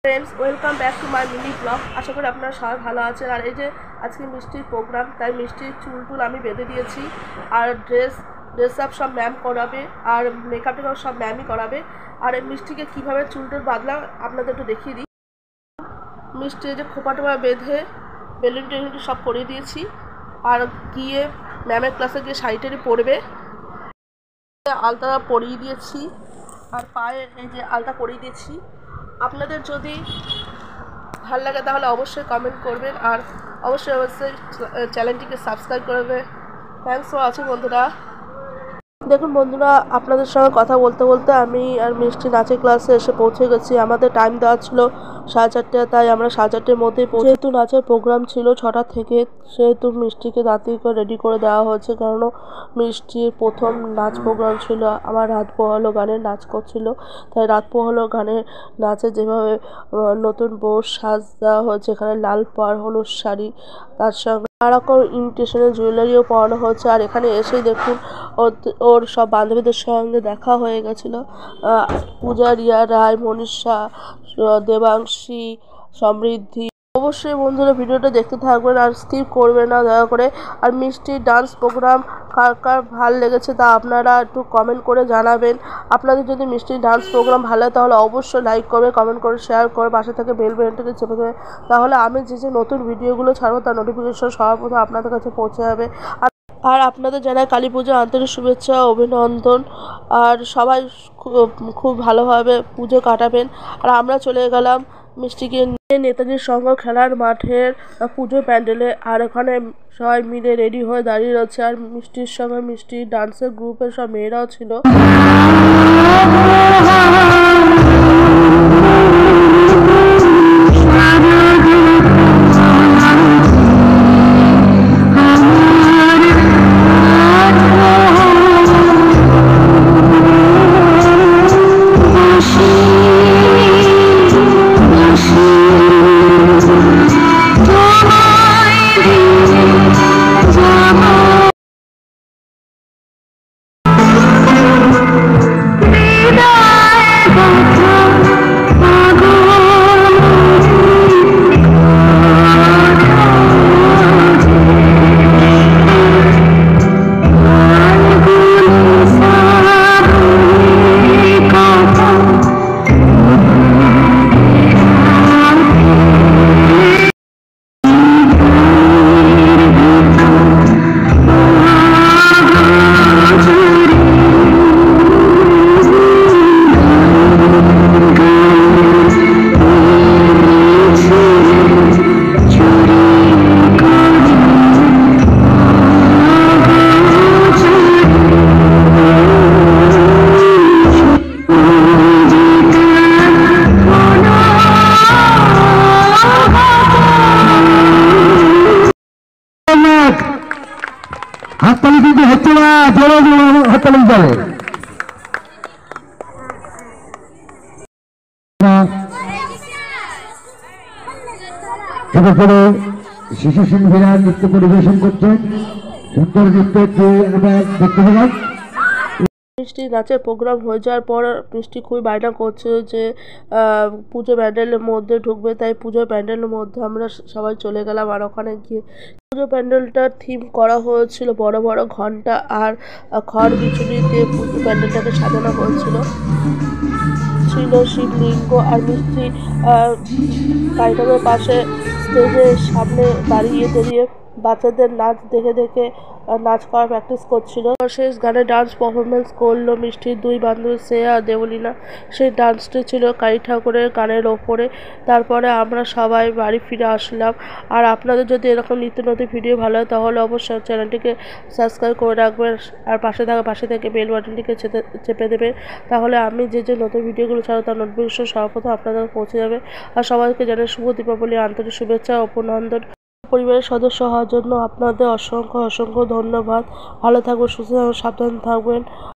Friends welcome back to my mini blog. आशा करी আপনারা সবাই ভালো আছেন। আর এই যে আজকে মিষ্টির প্রোগ্রাম, তাই মিষ্টির চুল আমি বেঁধে দিয়েছি। আর ড্রেস আপ সব ম্যাম করাবে, আর মেকআপ টেকআপ সব ম্যামই করাবে। আর এই মিষ্টিকে কীভাবে চুলটুল বাঁধলাম আপনাদের একটু দেখিয়ে দিই। মিষ্টি যে খোপা টোপা বেঁধে বেলুন টেলুন সব পরিয়ে দিয়েছি। আর গিয়ে ম্যামের ক্লাসে গিয়ে শাড়িটারি পরবে। আলতা পরিয়ে দিয়েছি, আর পায়ে এই যে আলতা পরিয়ে দিয়েছি। আপনাদের যদি ভালো লাগে তাহলে অবশ্যই কমেন্ট করবেন, আর অবশ্যই চ্যানেলটিকে সাবস্ক্রাইব করবে। থ্যাংকস ফর ওয়াচিং বন্ধুরা। দেখুন বন্ধুরা, আপনাদের সঙ্গে কথা বলতে বলতে আমি আর মিষ্টি নাচের ক্লাসে এসে পৌঁছে গেছি। আমাদের টাইম দেওয়া ছিল 4:30, তাই আমরা 4:30-র মধ্যেই যেহেতু নাচের প্রোগ্রাম ছিল 6টা থেকে, সেহেতু মিষ্টিকে তাড়াতাড়ি করে রেডি করে দেওয়া হয়েছে। কারণ মিষ্টির প্রথম নাচ প্রোগ্রাম ছিল। আমার রাত পোহালো গানের নাচ করছিল, তাই রাত পোহালো গানের নাচে যেভাবে নতুন বউ সাজ দেওয়া হয়েছে, এখানে লাল পাড় হলুদ শাড়ি, তার সঙ্গে নানারকম ইমিটেশনের জুয়েলারিও পরানো হচ্ছে। আর এখানে এসেই দেখুন ওর সব বান্ধবীদের সঙ্গে দেখা হয়ে গেছিলো। পূজা, রিয়া রায়, মনীষা, দেবাংশী, সমৃদ্ধি। অবশ্যই বন্ধুরা ভিডিওটা দেখতে থাকবেন আর স্কিপ করবেন না দয়া করে। আর মিষ্টির ডান্স প্রোগ্রাম কার কার ভালো লেগেছে তা আপনারা একটু কমেন্ট করে জানাবেন। আপনাদের যদি মিষ্টির ডান্স প্রোগ্রাম ভালো লাগে তাহলে অবশ্যই লাইক করবে, কমেন্ট করে, শেয়ার করে, পাশে থেকে বেল বাটনটাকে চেপে দেবে। তাহলে আমি যে নতুন ভিডিওগুলো ছাড়বো তার নোটিফিকেশন সর্বপ্রথম আপনাদের কাছে পৌঁছে যাবে। আর আপনাদের জানাই কালী পুজো আন্তরিক শুভেচ্ছা অভিনন্দন। আর সবাই খুব ভালোভাবে পুজো কাটাবেন। আর আমরা চলে গেলাম মিষ্টিকে নিয়ে নেতাজির সংঘ খেলার মাঠের পুজো প্যান্ডেলে। আর ওখানে সবাই মিলে রেডি হয়ে দাঁড়িয়ে রয়েছে। আর মিষ্টির সঙ্গে মিষ্টির ডান্সের গ্রুপের সব মেয়েরাও ছিল। হাততালি কিন্তু হচ্ছে না, জোরে হাততালি যাবে। ছোট ছোট শিশু শিল্পীরা নৃত্য পরিবেশন করছেন, সুন্দর নৃত্য আমরা দেখতে পেলাম। মিষ্টি নাচের প্রোগ্রাম হয়ে যাওয়ার পর মিষ্টি খুবই বায়না করছে যে পুজো প্যান্ডেলের মধ্যে ঢুকবে, তাই পুজো প্যান্ডেলের মধ্যে আমরা সবাই চলে গেলাম। আর ওখানে গিয়ে পুজো প্যান্ডেলটার থিম করা হয়েছিল বড় বড় ঘন্টা আর খড় বিচুলি দিয়ে পুজো প্যান্ডেলটাকে সাজানো হয়েছিল। ছিল শিবলিঙ্গ। আর মিষ্টি গাড়িটার পাশে স্টেজের সামনে দাঁড়িয়ে বাচ্চাদের নাচ দেখে দেখে নাচ করা প্র্যাকটিস করছিল। শেষ গানে ডান্স পারফরমেন্স করলো মিষ্টির দুই বান্ধবী শ্রেয়া আর দেবলীনা। সেই ডান্সটি ছিল কালী ঠাকুরের গানের ওপরে। তারপরে আমরা সবাই বাড়ি ফিরে আসলাম। আর আপনাদের যদি এরকম নিত্য নতুন ভিডিও ভালো হয় তাহলে অবশ্যই চ্যানেলটিকে সাবস্ক্রাইব করে রাখবেন, আর পাশে থেকে বেল বাটনটিকে চেপে দেবেন। তাহলে আমি যে নতুন ভিডিওগুলো ছাড়ো তার নোটিফিকেশন সর্বপ্রথম আপনাদের পৌঁছে যাবে। আর সবাইকে জানাই শুভ দীপাবলি, আন্তরিক শুভেচ্ছা ও অভিনন্দন। পরিবারের সদস্য হওয়ার জন্য আপনাদের অসংখ্য ধন্যবাদ। ভালো থাকবেন, সুস্থ থাকবেন, সাবধান থাকবেন।